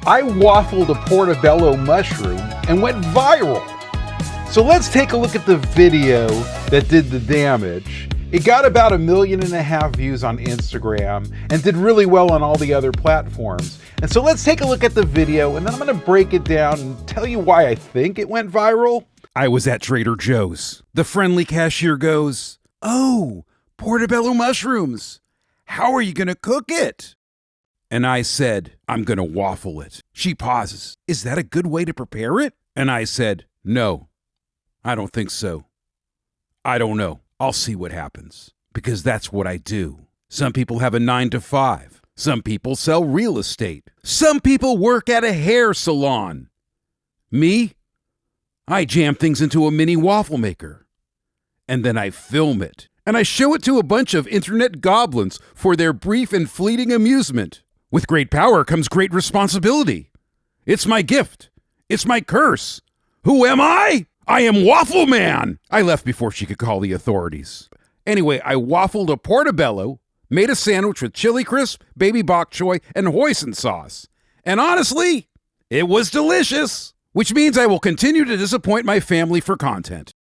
I waffled a portobello mushroom and went viral. So let's take a look at the video that did the damage. It got about 1.5 million views on Instagram and did really well on all the other platforms. And so let's take a look at the video, and then I'm gonna break it down and tell you why I think it went viral. I was at Trader Joe's. The friendly cashier goes, "Oh, portobello mushrooms. How are you gonna cook it?" And I said, "I'm gonna waffle it." She pauses. "Is that a good way to prepare it?" And I said, "No, I don't think so. I don't know. I'll see what happens." Because that's what I do. Some people have a 9 to 5. Some people sell real estate. Some people work at a hair salon. Me? I jam things into a mini waffle maker. And then I film it. And I show it to a bunch of internet goblins for their brief and fleeting amusement. With great power comes great responsibility. It's my gift. It's my curse. Who am I? I am Waffle Man. I left before she could call the authorities. Anyway, I waffled a portobello, made a sandwich with chili crisp, baby bok choy, and hoisin sauce. And honestly, it was delicious, which means I will continue to disappoint my family for content.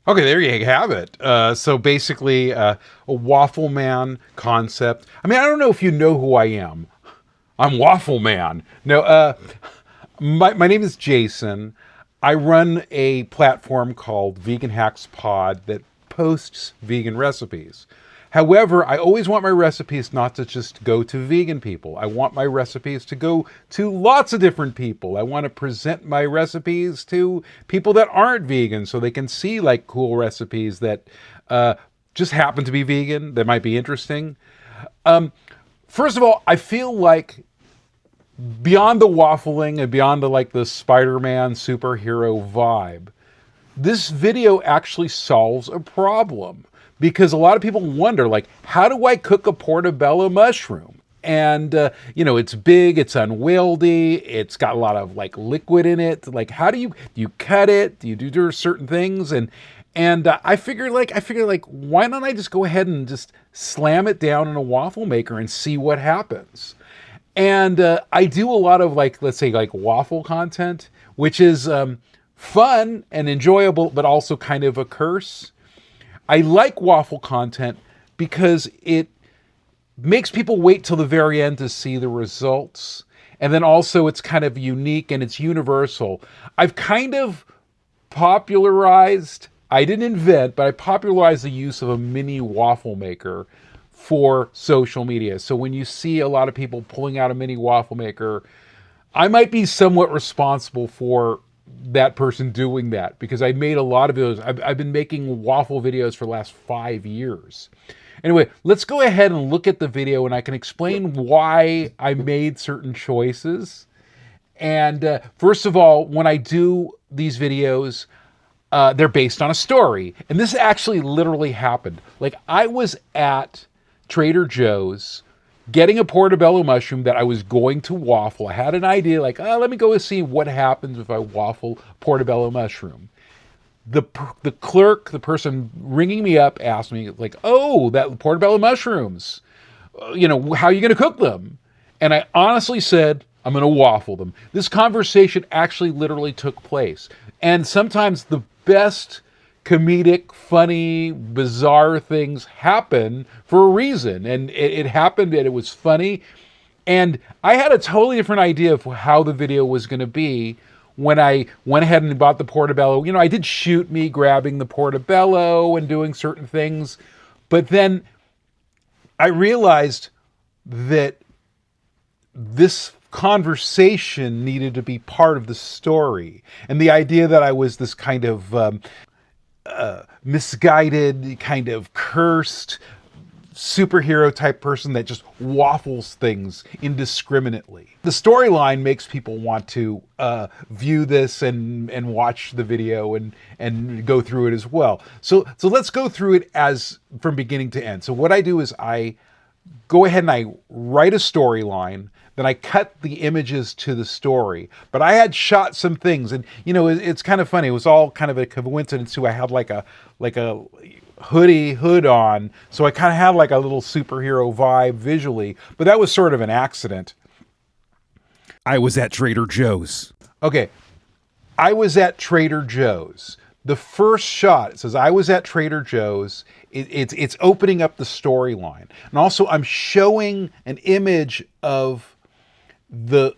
Okay, there you have it. So basically, a Waffle Man concept. I mean, I don't know if you know who I am. I'm Waffle Man. No, my name is Jason. I run a platform called Vegan Hacks Pod that posts vegan recipes. However, I always want my recipes not to just go to vegan people. I want my recipes to go to lots of different people. I want to present my recipes to people that aren't vegan so they can see like cool recipes that just happen to be vegan that might be interesting. First of all, I feel like beyond the waffling and beyond the Spider-Man superhero vibe, this video actually solves a problem. Because a lot of people wonder, how do I cook a portobello mushroom? And, it's big, it's unwieldy, it's got a lot of liquid in it. How do you cut it? Do you do certain things? And I figured why don't I just go ahead and just slam it down in a waffle maker and see what happens? And I do a lot of let's say waffle content, which is fun and enjoyable, but also kind of a curse. I like waffle content because it makes people wait till the very end to see the results. And then also it's kind of unique and it's universal. I've kind of popularized, I didn't invent, but I popularized the use of a mini waffle maker for social media. So when you see a lot of people pulling out a mini waffle maker, I might be somewhat responsible for that person doing that because I made a lot of videos. I've been making waffle videos for the last 5 years. Anyway, let's go ahead and look at the video and I can explain why I made certain choices. And first of all, when I do these videos, they're based on a story. And this actually literally happened. I was at Trader Joe's getting a portobello mushroom that I was going to waffle. I had an idea let me go and see what happens if I waffle portobello mushroom. The clerk, the person ringing me up asked me "Oh, that portobello mushrooms, how are you going to cook them?" And I honestly said, "I'm going to waffle them." This conversation actually literally took place. And sometimes the best comedic, funny, bizarre things happen for a reason. And it happened and it was funny. And I had a totally different idea of how the video was going to be when I went ahead and bought the portobello. I did shoot me grabbing the portobello and doing certain things. But then I realized that this conversation needed to be part of the story. And the idea that I was this kind of misguided, kind of cursed superhero type person that just waffles things indiscriminately. The storyline makes people want to view this and watch the video and go through it as well. So let's go through it as from beginning to end. So what I do is I go ahead and I write a storyline. Then I cut the images to the story. But I had shot some things, and it's kind of funny. It was all kind of a coincidence too. I had like a hood on, so I kind of had a little superhero vibe visually. But that was sort of an accident. I was at Trader Joe's. Okay, I was at Trader Joe's. The first shot, it says I was at Trader Joe's. It's opening up the storyline. And also I'm showing an image of the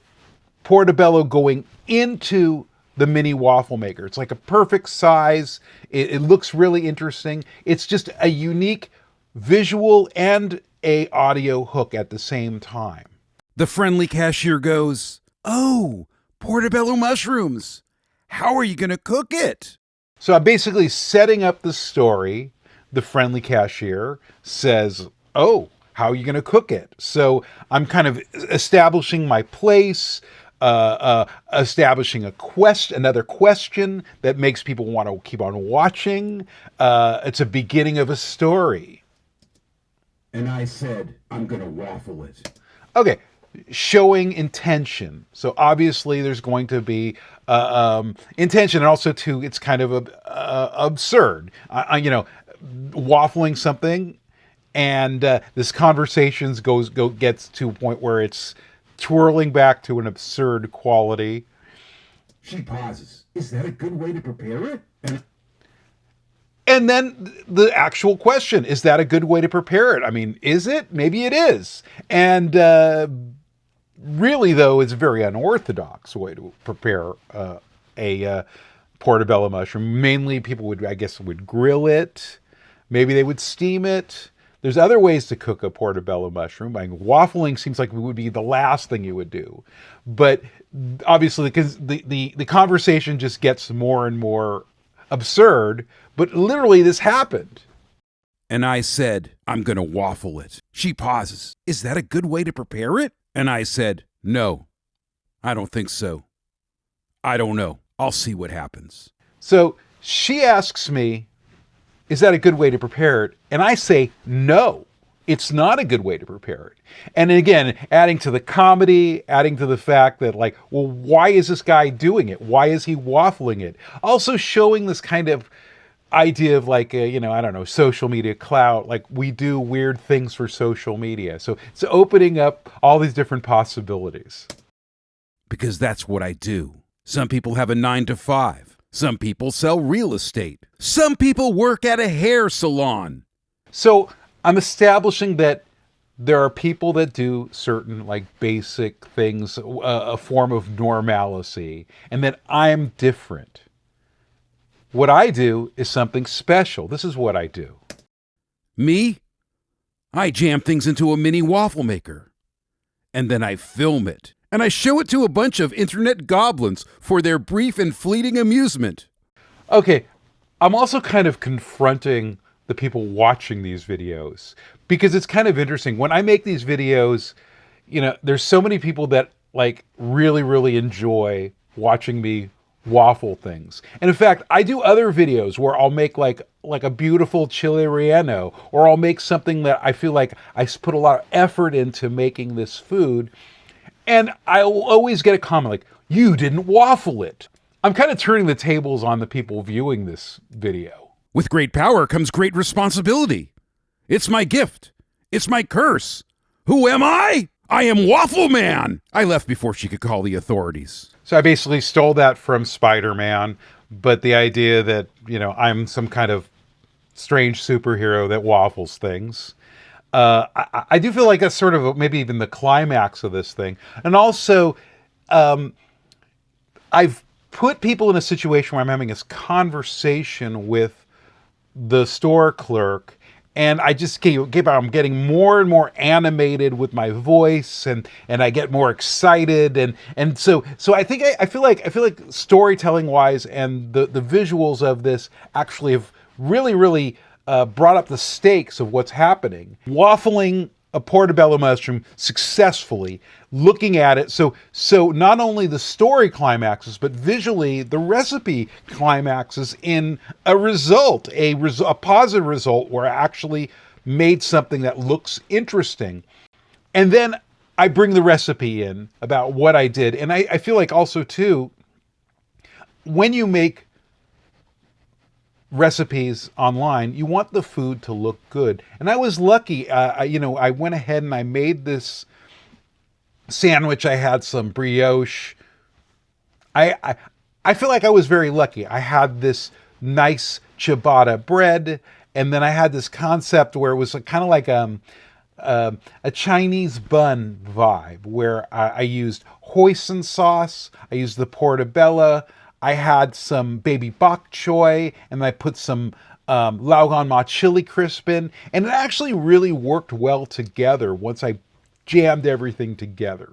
portobello going into the mini waffle maker. It's like a perfect size. It looks really interesting. It's just a unique visual and a audio hook at the same time. The friendly cashier goes, "Oh, portobello mushrooms. How are you going to cook it?" So I'm basically setting up the story. The friendly cashier says, "Oh, how are you going to cook it?" So I'm kind of establishing my place, establishing another question that makes people want to keep on watching. It's a beginning of a story. And I said, "I'm going to waffle it." Okay, showing intention. So obviously there's going to be intention, and also too, it's kind of absurd. Waffling something, and this conversation gets to a point where it's twirling back to an absurd quality. She pauses. "Is that a good way to prepare it?" And then the actual question, is that a good way to prepare it? I mean, is it? Maybe it is. And really, though, it's a very unorthodox way to prepare a portobello mushroom. Mainly people would grill it. Maybe they would steam it. There's other ways to cook a portobello mushroom. I mean, waffling seems like it would be the last thing you would do. But obviously, because the conversation just gets more and more absurd, but literally this happened. And I said, "I'm going to waffle it." She pauses. "Is that a good way to prepare it?" And I said, "No, I don't think so. I don't know. I'll see what happens." So she asks me, is that a good way to prepare it? And I say, no, it's not a good way to prepare it. And again, adding to the comedy, adding to the fact that like, well, why is this guy doing it? Why is he waffling it? Also showing this kind of idea of like, I don't know, social media clout, like we do weird things for social media. So it's opening up all these different possibilities. Because that's what I do. Some people have a 9-to-5. Some people sell real estate. Some people work at a hair salon. So I'm establishing that there are people that do certain like basic things, a form of normalcy, and that I'm different. What I do is something special. This is what I do. Me? I jam things into a mini waffle maker. And then I film it. And I show it to a bunch of internet goblins for their brief and fleeting amusement. Okay, I'm also kind of confronting the people watching these videos because it's kind of interesting. When I make these videos, there's so many people that like really, really enjoy watching me waffle things. And in fact, I do other videos where I'll make like a beautiful chili relleno, or I'll make something that I feel like I put a lot of effort into making this food. And I'll always get a comment like, "You didn't waffle it." I'm kind of turning the tables on the people viewing this video. With great power comes great responsibility. It's my gift. It's my curse. Who am I? I am Waffle Man. I left before she could call the authorities. So I basically stole that from Spider-Man, but the idea that, I'm some kind of strange superhero that waffles things. I do feel like that's sort of maybe even the climax of this thing. And also, I've put people in a situation where I'm having this conversation with the store clerk, and I just I'm getting more and more animated with my voice, and I get more excited, and so I feel like storytelling wise and the visuals of this actually have really brought up the stakes of what's happening. Waffling a portobello mushroom successfully, looking at it. So not only the story climaxes, but visually the recipe climaxes in a result, a positive result where I actually made something that looks interesting. And then I bring the recipe in about what I did. And I feel like also too, when you make recipes online, you want the food to look good. And I was lucky, I went ahead and I made this sandwich, I had some brioche. I feel like I was very lucky. I had this nice ciabatta bread, and then I had this concept where it was kind of like a Chinese bun vibe, where I used hoisin sauce, I used the portobello, I had some baby bok choy, and I put some Laogan Ma chili crisp in, and it actually really worked well together once I jammed everything together.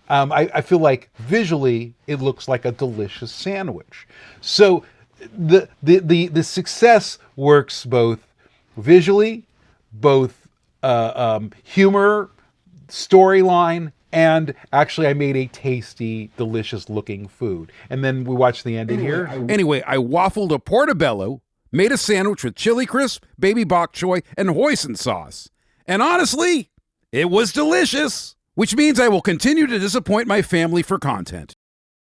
I feel like visually it looks like a delicious sandwich. So the success works both visually, both humor, storyline, and actually I made a tasty, delicious looking food. And then we watch the ending here. Anyway, I waffled a portobello, made a sandwich with chili crisp, baby bok choy, and hoisin sauce. And honestly, it was delicious. Which means I will continue to disappoint my family for content.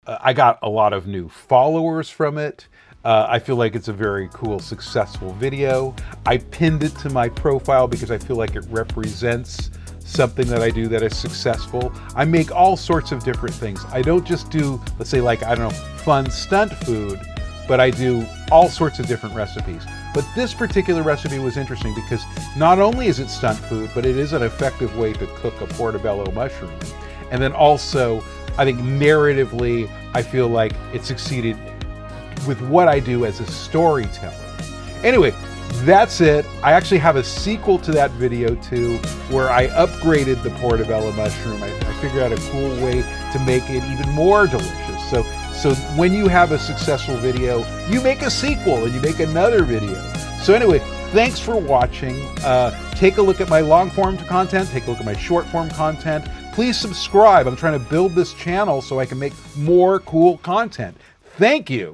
I got a lot of new followers from it. I feel like it's a very cool, successful video. I pinned it to my profile because I feel like it represents something that I do that is successful. I make all sorts of different things. I don't just do, let's say like, I don't know, fun stunt food, but I do all sorts of different recipes. But this particular recipe was interesting because not only is it stunt food, but it is an effective way to cook a portobello mushroom. And then also, I think narratively, I feel like it succeeded with what I do as a storyteller. Anyway, that's it. I actually have a sequel to that video too, where I upgraded the portobello mushroom. I figured out a cool way to make it even more delicious. So when you have a successful video, you make a sequel and you make another video. So anyway, thanks for watching. Take a look at my long form content, take a look at my short form content. Please subscribe. I'm trying to build this channel so I can make more cool content. Thank you.